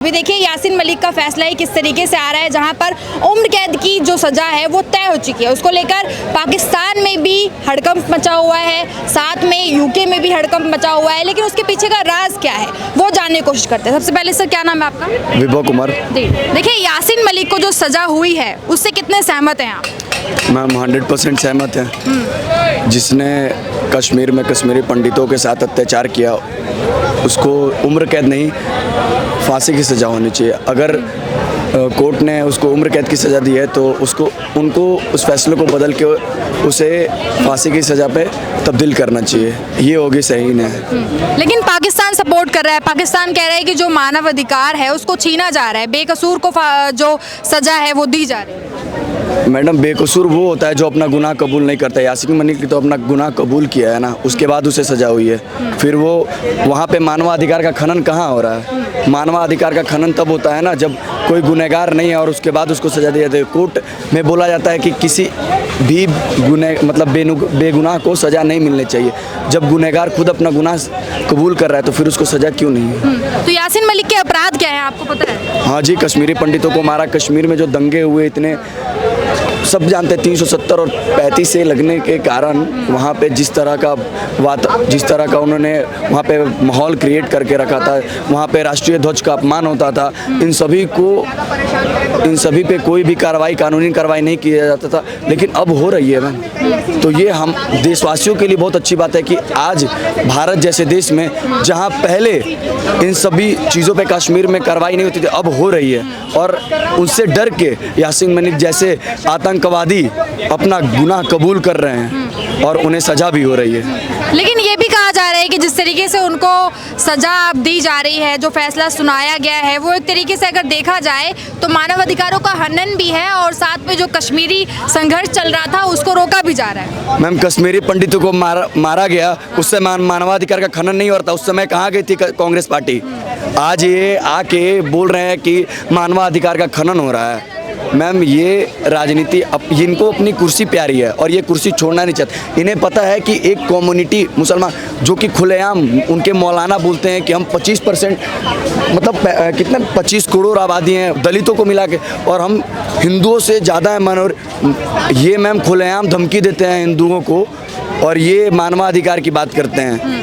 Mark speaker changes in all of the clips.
Speaker 1: अभी देखिए यासीन मलिक का फैसला ही किस तरीके से आ रहा है, जहां पर उम्र कैद की जो सज़ा है वो तय हो चुकी है। उसको लेकर पाकिस्तान में भी हड़कंप मचा हुआ है, साथ में यूके में भी हड़कंप मचा हुआ है, लेकिन उसके पीछे का राज क्या है वो जानने की कोशिश करते हैं। सबसे पहले सर, क्या नाम है आपका?
Speaker 2: विभव कुमार।
Speaker 1: जी, देखिए यासीन मलिक को जो सज़ा हुई है उससे कितने सहमत हैं आप?
Speaker 2: मैम 100% सहमत हैं। जिसने कश्मीर में कश्मीरी पंडितों के साथ अत्याचार किया उसको उम्र कैद नहीं, फांसी की सज़ा होनी चाहिए। अगर कोर्ट ने उसको उम्र कैद की सज़ा दी है तो उनको उस फैसले को बदल के उसे फांसी की सज़ा पे तब्दील करना चाहिए, ये होगी सही न्याय।
Speaker 1: लेकिन पाकिस्तान सपोर्ट कर रहा है, पाकिस्तान कह रहा है कि जो मानव अधिकार है उसको छीना जा रहा है, बेकसूर को जो सज़ा है वो दी जा रही है।
Speaker 2: मैडम, बेकसूर वो होता है जो अपना गुनाह कबूल नहीं करता। यासीन मलिक ने तो अपना गुनाह कबूल किया है ना, उसके बाद उसे सज़ा हुई है। फिर वो वहाँ पे मानवाधिकार का खनन कहाँ हो रहा है? मानवाधिकार का खनन तब होता है ना जब कोई गुनहगार नहीं है और उसके बाद उसको सज़ा दी जाती है। कोर्ट में बोला जाता है कि किसी भी बेगुनाह को सज़ा नहीं मिलनी चाहिए। जब गुनहगार खुद अपना गुनाह कबूल कर रहा है तो फिर उसको सज़ा क्यों नहीं?
Speaker 1: तो यासीन मलिक के अपराध क्या है आपको पता है?
Speaker 2: हाँ जी, कश्मीरी पंडितों को मारा। कश्मीर में जो दंगे हुए इतने सब जानते हैं, 370 और 35 से लगने के कारण वहाँ पे जिस तरह का उन्होंने वहाँ पे माहौल क्रिएट करके रखा था, वहाँ पे राष्ट्रीय ध्वज का अपमान होता था, इन सभी पे कोई भी कानूनी कार्रवाई नहीं किया जाता था, लेकिन अब हो रही है मैम। तो ये हम देशवासियों के लिए बहुत अच्छी बात है कि आज भारत जैसे देश में जहाँ पहले इन सभी चीज़ों पे कश्मीर में कार्रवाई नहीं होती थी, अब हो रही है। और उनसे डर के यासीन मलिक जैसे आतंकवादी अपना गुनाह कबूल कर रहे हैं और उन्हें सज़ा भी हो रही है।
Speaker 1: लेकिन ये भी कहा जा रहा है कि जिस तरीके से उनको सज़ा दी जा रही है, जो फैसला सुनाया गया है, वो एक तरीके से अगर देखा जाए तो मानवाधिकारों का हनन भी है और साथ में जो कश्मीरी संघर्ष चल रहा था उसको रोका भी जा रहा है।
Speaker 2: मैम, कश्मीरी पंडितों को मारा गया, उससे मानवाधिकार का खनन नहीं हो रहा था। उस समय कहाँ गई थी कांग्रेस पार्टी? आज ये आके बोल रहे हैं कि मानवाधिकार का खनन हो रहा है। मैम, ये राजनीति इनको अपनी कुर्सी प्यारी है और ये कुर्सी छोड़ना नहीं चाहते। इन्हें पता है कि एक कम्युनिटी मुसलमान जो कि खुलेआम उनके मौलाना बोलते हैं कि हम 25% मतलब कितने 25 करोड़ आबादी हैं दलितों को मिला के, और हम हिंदुओं से ज़्यादा है ये मैम खुलेआम धमकी देते हैं हिंदुओं को और ये मानवाधिकार की बात करते हैं।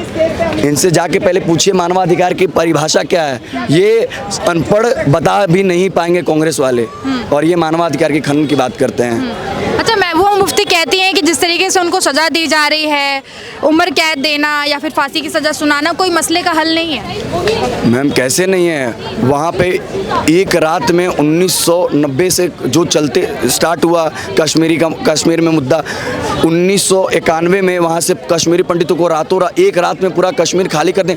Speaker 2: इनसे जाके पहले पूछिए मानवाधिकार की परिभाषा क्या है। ये अनपढ़ बता भी नहीं पाएंगे कांग्रेस वाले, और ये मानवाधिकार के खनन की बात करते हैं।
Speaker 1: अच्छा, महबूबा मुफ्ती कहती हैं कि जिस तरीके से उनको सज़ा दी जा रही है, उम्र कैद देना या फिर फांसी की सज़ा सुनाना कोई मसले का हल नहीं है।
Speaker 2: मैम, कैसे नहीं है? वहाँ पे एक रात में 1990 से जो स्टार्ट हुआ कश्मीर में मुद्दा, 1991 में वहाँ से कश्मीरी पंडितों को एक रात में पूरा कश्मीर खाली कर दें।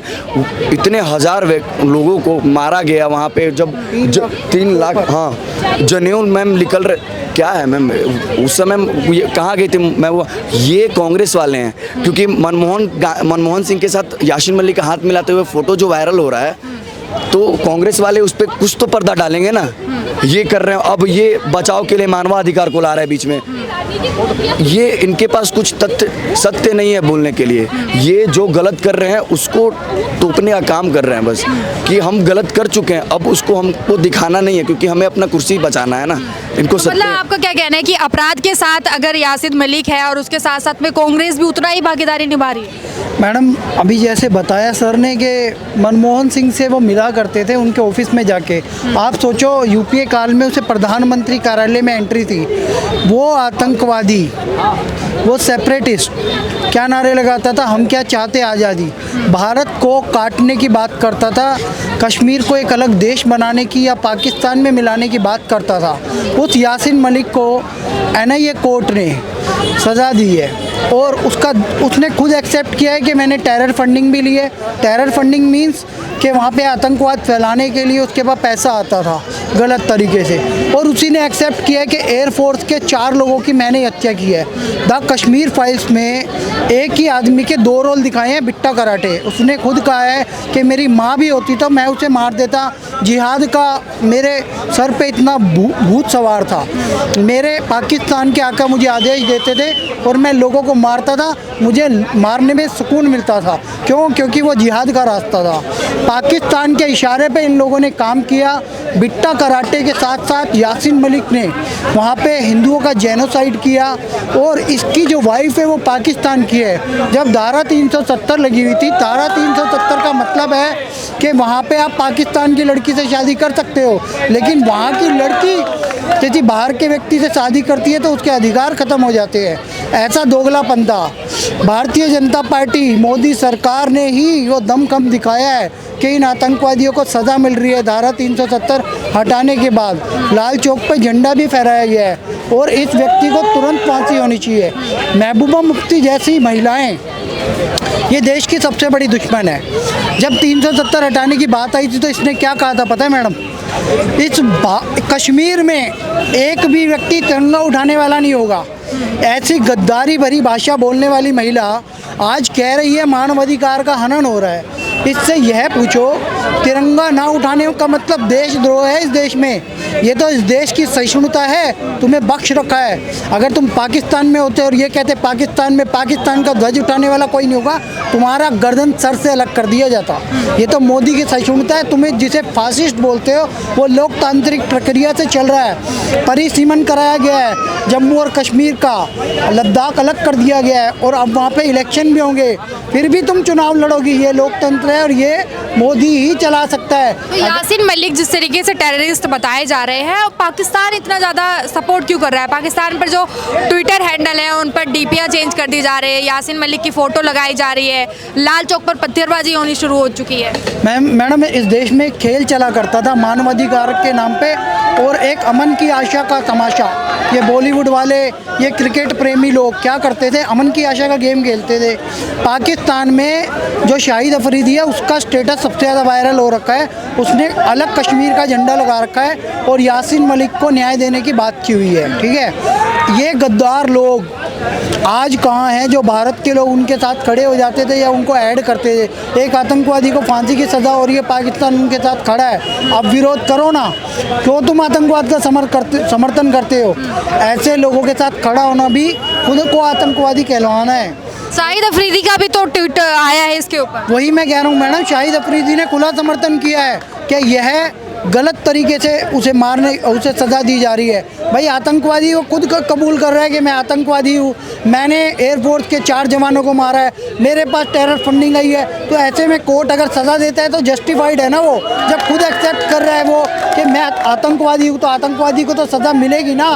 Speaker 2: इतने हजार लोगों को मारा गया वहाँ पे। जब 3 लाख जनेऊ मैम निकल रहे, क्या है मैम उस समय कहाँ गई थी मैं? ये कांग्रेस वाले हैं, क्योंकि मनमोहन सिंह के साथ यासीन मलिक का हाथ मिलाते हुए फोटो जो वायरल हो रहा है, तो कांग्रेस वाले उस पर कुछ तो पर्दा डालेंगे ना। ये कर रहे हैं, अब ये बचाव के लिए मानवाधिकार को ला रहे हैं बीच में। ये इनके पास कुछ सत्य नहीं है बोलने के लिए। ये जो गलत कर रहे हैं उसको टोकने का काम कर रहे हैं बस, कि हम गलत कर चुके हैं, अब उसको हमको दिखाना नहीं है, क्योंकि हमें अपना कुर्सी बचाना है ना। इनको
Speaker 1: मतलब आपका क्या कहना है कि अपराध के साथ अगर यासीन मलिक है और उसके साथ साथ में कांग्रेस भी उतना ही भागीदारी निभा रही है?
Speaker 3: मैडम, अभी जैसे बताया सर ने कि मनमोहन सिंह से वो मिला करते थे उनके ऑफिस में जाके। आप सोचो, यूपीए काल में उसे प्रधानमंत्री कार्यालय में एंट्री थी। वो आतंकवादी, वो सेपरेटिस्ट क्या नारे लगाता था? हम क्या चाहते आज़ादी। भारत को काटने की बात करता था, कश्मीर को एक अलग देश बनाने की या पाकिस्तान में मिलाने की बात करता था। उस यासीन मलिक को एनआईए कोर्ट ने सज़ा दी है और उसने खुद एक्सेप्ट किया है कि मैंने टेरर फंडिंग भी ली है। टेरर फंडिंग मींस कि वहाँ पे आतंकवाद फैलाने के लिए उसके पास पैसा आता था गलत तरीके से, और उसी ने एक्सेप्ट किया है कि एयरफोर्स के 4 लोगों की मैंने हत्या की है। द कश्मीर फाइल्स में एक ही आदमी के 2 रोल दिखाए हैं, बिट्टा कराटे। उसने खुद कहा है कि मेरी माँ भी होती तो मैं उसे मार देता। जिहाद का मेरे सर पे इतना भूत सवार था। मेरे पाकिस्तान के आका मुझे आदेश देते थे और मैं लोगों को को मारता था, मुझे मारने में सुकून मिलता था। क्यों? क्योंकि वो जिहाद का रास्ता था। पाकिस्तान के इशारे पे इन लोगों ने काम किया। बिट्टा कराटे के साथ साथ यासीन मलिक ने वहाँ पे हिंदुओं का जेनोसाइड किया, और इसकी जो वाइफ है वो पाकिस्तान की है। जब धारा 370 लगी हुई थी, धारा 370 का मतलब है कि वहाँ पे आप पाकिस्तान की लड़की से शादी कर सकते हो, लेकिन वहाँ की लड़की यदि बाहर के व्यक्ति से शादी करती है तो उसके अधिकार ख़त्म हो जाते हैं। ऐसा दोगलापन था। भारतीय जनता पार्टी, मोदी सरकार ने ही वो दमखम दिखाया है कि इन आतंकवादियों को सज़ा मिल रही है। धारा 370 हटाने के बाद लाल चौक पे झंडा भी फहराया गया है, और इस व्यक्ति को तुरंत फांसी होनी चाहिए। महबूबा मुफ्ती जैसी महिलाएं ये देश की सबसे बड़ी दुश्मन है। जब 370 हटाने की बात आई थी तो इसने क्या कहा था पता है मैडम? कश्मीर में एक भी व्यक्ति तिरंगा उठाने वाला नहीं होगा। ऐसी गद्दारी भरी भाषा बोलने वाली महिला आज कह रही है मानवाधिकार का हनन हो रहा है। इससे यह पूछो, तिरंगा ना उठाने का मतलब देशद्रोह है इस देश में? ये तो इस देश की सहिष्णुता है, तुम्हें बख्श रखा है। अगर तुम पाकिस्तान में होते और ये कहते पाकिस्तान में पाकिस्तान का ध्वज उठाने वाला कोई नहीं होगा, तुम्हारा गर्दन सर से अलग कर दिया जाता। ये तो मोदी की सहिष्णुता है। तुम्हें जिसे फासिस्ट बोलते हो वो लोकतांत्रिक प्रक्रिया से चल रहा है। परिसीमन कराया गया है जम्मू और कश्मीर का, लद्दाख अलग कर दिया गया है, और अब वहाँ पे इलेक्शन भी होंगे, फिर भी तुम चुनाव लड़ोगी। ये लोकतंत्र है और ये मोदी ही चला सकता है।
Speaker 1: तो यासीन मलिक जिस तरीके से टेररिस्ट बताए जा रहे हैं, पाकिस्तान इतना ज़्यादा सपोर्ट क्यों कर रहा है? पाकिस्तान पर जो ट्विटर हैंडल है उन पर डीपीआर चेंज कर दी जा रही है, यासीन मलिक की फ़ोटो लगाई जा रही है, लाल चौक पर पत्थरबाजी होनी शुरू हो चुकी है।
Speaker 3: मैडम इस देश में खेल चला करता था मानवाधिकार के नाम पे, और एक अमन की आशा का तमाशा। ये बॉलीवुड वाले, ये क्रिकेट प्रेमी लोग क्या करते थे? अमन की आशा का गेम खेलते थे। पाकिस्तान में जो शाहिद अफरीदी है उसका स्टेटस सबसे ज़्यादा वायरल हो रखा है। उसने अलग कश्मीर का झंडा लगा रखा है और यासीन मलिक को न्याय देने की बात की हुई है। ठीक है, ये गद्दार लोग आज कहाँ हैं जो भारत के लोग उनके साथ खड़े हो जाते थे या उनको ऐड करते थे? एक आतंकवादी को फांसी की सज़ा हो रही है, पाकिस्तान उनके साथ खड़ा है। अब विरोध करो ना, क्यों तुम आतंकवाद का समर्थन करते हो? ऐसे लोगों के साथ खड़ा होना भी खुद को आतंकवादी कहलवाना है।
Speaker 1: शाहिद अफरीदी का भी तो ट्वीट आया है इसके ऊपर।
Speaker 3: वही मैं कह रहा हूँ मैडम, शाहिद अफरीदी ने खुला समर्थन किया है कि यह गलत तरीके से उसे सज़ा दी जा रही है। भाई आतंकवादी वो खुद कबूल कर रहा है कि मैं आतंकवादी हूँ, मैंने एयरफोर्स के 4 जवानों को मारा है, मेरे पास टेरर फंडिंग आई है। तो ऐसे में कोर्ट अगर सज़ा देता है तो जस्टिफाइड है ना वो। जब खुद एक्सेप्ट कर रहा है वो कि मैं आतंकवादी हूँ, तो आतंकवादी को तो सज़ा मिलेगी ना।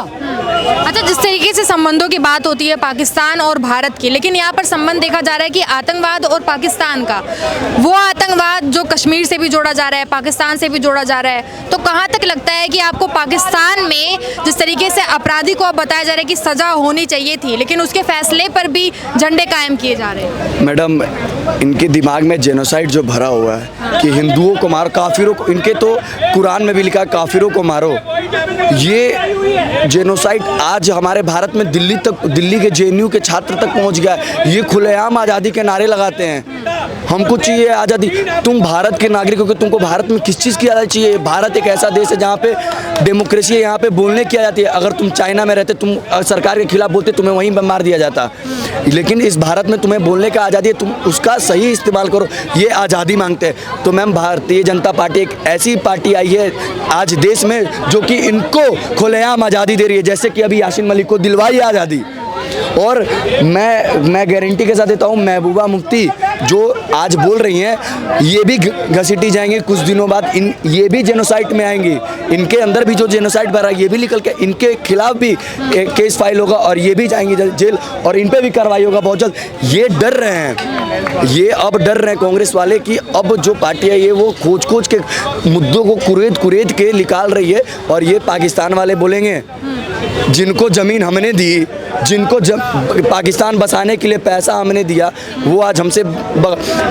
Speaker 1: अच्छा, जिस तरीके से संबंधों की बात होती है पाकिस्तान और भारत की, लेकिन यहाँ पर संबंध देखा जा रहा है कि आतंकवाद और पाकिस्तान का, वो आतंकवाद जो कश्मीर से भी जोड़ा जा रहा है, पाकिस्तान से भी जोड़ा जा रहा है। तो कहाँ तक लगता है कि आपको पाकिस्तान में जिस तरीके से अपराधी को अब बताया जा रहा है कि सज़ा होनी चाहिए थी, लेकिन उसके फैसले पर भी झंडे कायम किए जा रहे हैं?
Speaker 2: मैडम, इनके दिमाग में जेनोसाइड जो भरा हुआ है कि हिंदुओं को मारो, काफिरों को, इनके तो कुरान में भी लिखा है काफिरों को मारो। ये जेनोसाइड आज हमारे भारत में दिल्ली के जेएनयू के छात्र तक पहुंच गया है। ये खुलेआम आज़ादी के नारे लगाते हैं, हमको चाहिए आज़ादी। तुम भारत के नागरिक हो कि तुमको भारत में किस चीज़ की आज़ादी चाहिए? भारत एक ऐसा देश है जहाँ पे डेमोक्रेसी है, यहाँ पे बोलने की आज़ादी है। अगर तुम चाइना में रहते, तुम सरकार के खिलाफ बोलते, तुम्हें वहीं मार दिया जाता। लेकिन इस भारत में तुम्हें बोलने का आज़ादी है, तुम उसका सही इस्तेमाल करो। ये आज़ादी मांगते हैं। तो मैम, भारतीय जनता पार्टी एक ऐसी पार्टी आई है आज देश में जो कि इनको खुलेआम आज़ादी दे रही है, जैसे कि अभी यासीन मलिक को दिलवाई आज़ादी। और मैं गारंटी के साथ देता हूँ, महबूबा मुफ्ती जो आज बोल रही हैं, ये भी घसीटी जाएंगे कुछ दिनों बाद। ये भी जेनोसाइड में आएंगी। इनके अंदर भी जो जेनोसाइड भरा है ये भी निकल के इनके खिलाफ भी केस फाइल होगा और ये भी जाएंगे जेल, और इन पे भी कार्रवाई होगा बहुत जल्द। ये डर रहे हैं, ये अब डर रहे हैं कांग्रेस वाले कि अब जो पार्टी है ये वो खोज के मुद्दों को कुरेद के निकाल रही है। और ये पाकिस्तान वाले बोलेंगे जिनको ज़मीन हमने दी, जिनको पाकिस्तान बसाने के लिए पैसा हमने दिया, वो आज हमसे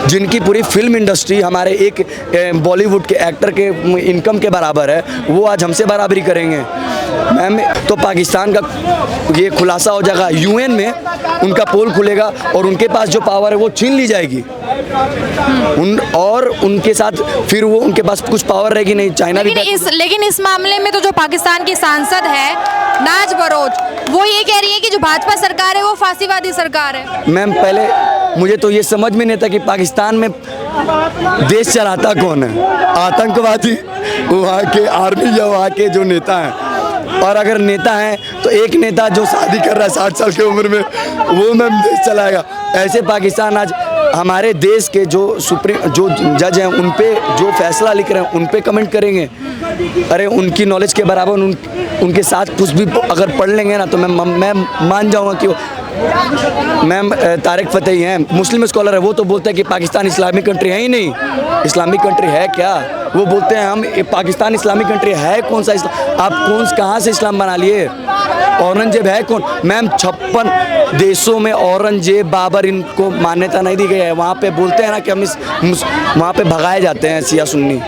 Speaker 2: जिनकी पूरी फिल्म इंडस्ट्री हमारे एक बॉलीवुड के एक्टर के इनकम के बराबर है, वो आज हमसे बराबरी करेंगे। मैम, तो पाकिस्तान का ये खुलासा हो जाएगा, यूएन में उनका पोल खुलेगा और उनके पास जो पावर है वो छीन ली जाएगी। और उनके साथ फिर वो उनके पास कुछ पावर रहेगी नहीं। चाइना भी
Speaker 1: लेकिन इस मामले में तो जो पाकिस्तान की सांसद है नाज बरोच, वो ये कह रही है कि जो भाजपा सरकार है वो फांसीवादी सरकार है।
Speaker 2: मैम पहले मुझे तो ये समझ में नहीं था कि पाकिस्तान में देश चलाता कौन है, आतंकवादी वहाँ के आर्मी या वहाँ के जो नेता हैं। और अगर नेता हैं तो एक नेता जो शादी कर रहा है 60 साल की उम्र में, वो मैम देश चलाएगा। ऐसे पाकिस्तान आज हमारे देश के जो जज हैं उन पे जो फैसला लिख रहे हैं उन पे कमेंट करेंगे। अरे उनकी नॉलेज के बराबर उनके साथ कुछ भी अगर पढ़ लेंगे ना तो मैं मान जाऊँगा कि मैम तारिक फतेही हैं, मुस्लिम स्कॉलर है, वो तो बोलते हैं कि पाकिस्तान इस्लामिक कंट्री है ही नहीं। इस्लामिक कंट्री है क्या? वो बोलते हैं हम पाकिस्तान इस्लामिक कंट्री है। कौन सा इस्लाम? आप कहाँ से इस्लाम बना लिए? औरंगजेब है कौन? मैम 56 देशों में औरंगजेब बाबर इनको मान्यता नहीं दी गई है। वहाँ पे बोलते हैं ना कि वहाँ पे भगाए जाते हैं शिया सुन्नी,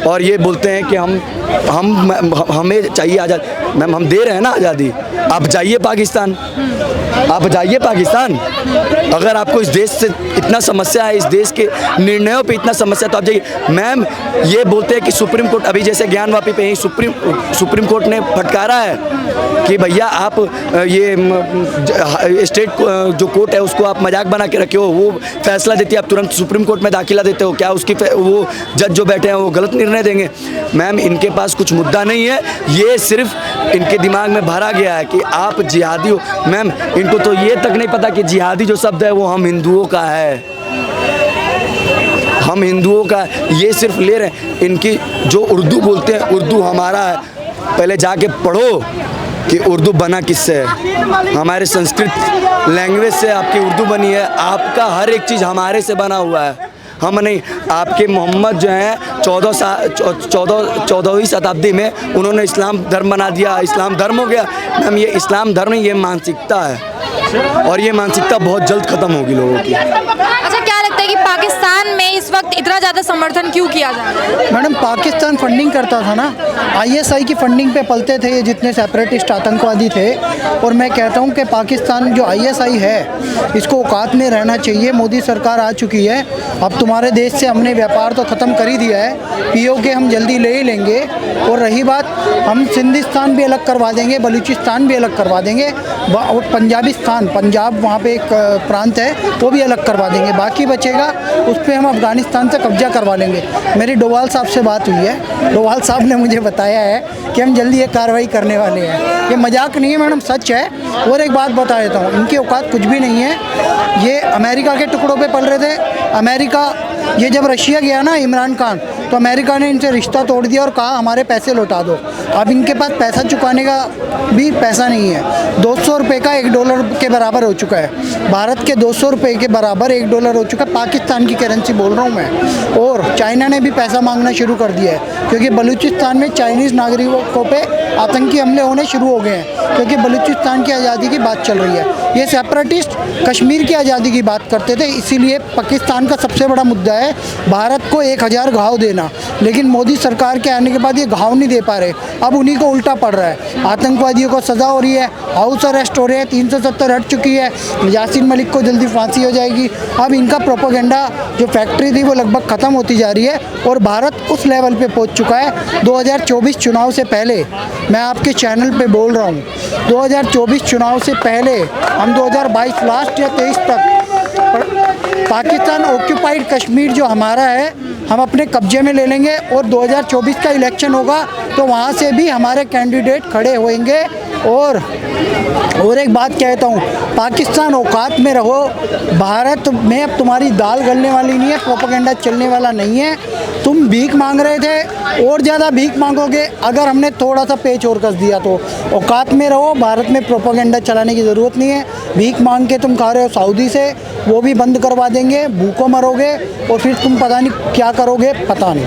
Speaker 2: और ये बोलते हैं कि हमें चाहिए आज़ादी। मैम हम दे रहे हैं ना आज़ादी। आप जाइए पाकिस्तान, आप जाइए पाकिस्तान। अगर आपको इस देश से इतना समस्या है, इस देश के निर्णयों पे इतना समस्या है तो आप जाइए। मैम ये बोलते हैं कि सुप्रीम कोर्ट, अभी जैसे ज्ञानवापी पे ही सुप्रीम कोर्ट ने फटकारा है कि भैया आप ये स्टेट जो कोर्ट है उसको आप मजाक बना के रखे हो, वो फैसला देती है, आप तुरंत सुप्रीम कोर्ट में दाखिला देते हो। क्या उसकी वो जज जो बैठे हैं वो गलत निर्णय देंगे? मैम इनके पास कुछ मुद्दा नहीं है, ये सिर्फ इनके दिमाग में भरा गया है कि आप जिहादी हो। मैम इनको तो ये तक नहीं पता कि जिहादी जो शब्द है वो हम हिंदुओं का है, हम हिंदुओं का ये सिर्फ ले रहे हैं। इनकी जो उर्दू बोलते हैं, उर्दू हमारा है, पहले जाके पढ़ो कि उर्दू बना किससे है। हमारे संस्कृत लैंग्वेज से आपकी उर्दू बनी है। आपका हर एक चीज़ हमारे से बना हुआ है, हम नहीं। आपके मोहम्मद जो हैं 14वीं शताब्दी में उन्होंने इस्लाम धर्म बना दिया, इस्लाम धर्म हो गया। मैम ये इस्लाम धर्म ये मानसिकता है, और ये मानसिकता बहुत जल्द ख़त्म होगी लोगों की।
Speaker 1: अच्छा, क्या लगता है कि पाकिस्तान में इस वक्त इतना ज़्यादा समर्थन क्यों किया जा रहा है?
Speaker 3: मैडम पाकिस्तान फंडिंग करता था ना, आईएसआई की फंडिंग पे पलते थे ये जितने सेपरेटिस्ट आतंकवादी थे। और मैं कहता हूँ कि पाकिस्तान जो आईएसआई है इसको औकात में रहना चाहिए। मोदी सरकार आ चुकी है, अब तुम्हारे देश से हमने व्यापार तो ख़त्म कर ही दिया है, पीओके हम जल्दी ले ही लेंगे। और रही बात, हम सिंधिस्तान भी अलग करवा देंगे, बलूचिस्तान भी अलग करवा देंगे, पंजाबिस्तान, पंजाब वहाँ पे एक प्रांत है वो भी अलग करवा देंगे। बाकी बचेगा उस पर हम अफ़गानिस्तान से कब्जा करवा लेंगे। मेरी डोवाल साहब से बात हुई है, डोवाल साहब ने मुझे बताया है कि हम जल्दी ये कार्रवाई करने वाले हैं। ये मजाक नहीं है मैडम, सच है। और एक बात बता देता हूँ, इनकी औकात कुछ भी नहीं है। ये अमेरिका के टुकड़ों पे पल रहे थे। अमेरिका, ये जब रशिया गया ना इमरान खान, तो अमेरिका ने इनसे रिश्ता तोड़ दिया और कहा हमारे पैसे लौटा दो। अब इनके पास पैसा चुकाने का भी पैसा नहीं है। 200 रुपये का $1 के बराबर हो चुका है। भारत के 200 रुपये के बराबर $1 हो चुका है, पाकिस्तान की करेंसी बोल रहा हूँ मैं। और चाइना ने भी पैसा मांगना शुरू कर दिया है, क्योंकि बलूचिस्तान में चाइनीज़ नागरिकों पे आतंकी हमले होने शुरू हो गए हैं, क्योंकि बलूचिस्तान की आज़ादी की बात चल रही है। ये सेपरेटिस्ट कश्मीर की आज़ादी की बात करते थे, इसीलिए पाकिस्तान का सबसे बड़ा मुद्दा है भारत को 1000 घाव देना। लेकिन मोदी सरकार के आने के बाद ये घाव नहीं दे पा रहे, अब उन्हीं को उल्टा पड़ रहा है। आतंकवादियों को सज़ा हो रही है, हाउस अरेस्ट हो रहे हैं, 370 हट चुकी है, यासीन मलिक को जल्दी फांसी हो जाएगी। अब इनका प्रोपेगेंडा जो फैक्ट्री थी वो लगभग ख़त्म होती जा रही है, और भारत उस लेवल पे पहुंच चुका है। 2024 चुनाव से पहले, मैं आपके चैनल पे बोल रहा हूँ, 2024 चुनाव से पहले हम 2022 लास्ट या 23 तक पाकिस्तान ऑक्यूपाइड कश्मीर जो हमारा है हम अपने कब्जे में ले लेंगे। और 2024 का इलेक्शन होगा तो वहाँ से भी हमारे कैंडिडेट खड़े होंगे। और एक बात कहता हूँ, पाकिस्तान औकात में रहो। भारत में अब तुम्हारी दाल गलने वाली नहीं है, प्रोपेगेंडा चलने वाला नहीं है। तुम भीख मांग रहे थे, और ज़्यादा भीख मांगोगे अगर हमने थोड़ा सा पेच और कस दिया तो। औकात में रहो, भारत में प्रोपेगेंडा चलाने की ज़रूरत नहीं है। भीख मांग के तुम खा रहे हो सऊदी से, वो भी बंद करवा देंगे, भूखों मरोगे, और फिर तुम पता नहीं क्या करोगे, पता नहीं।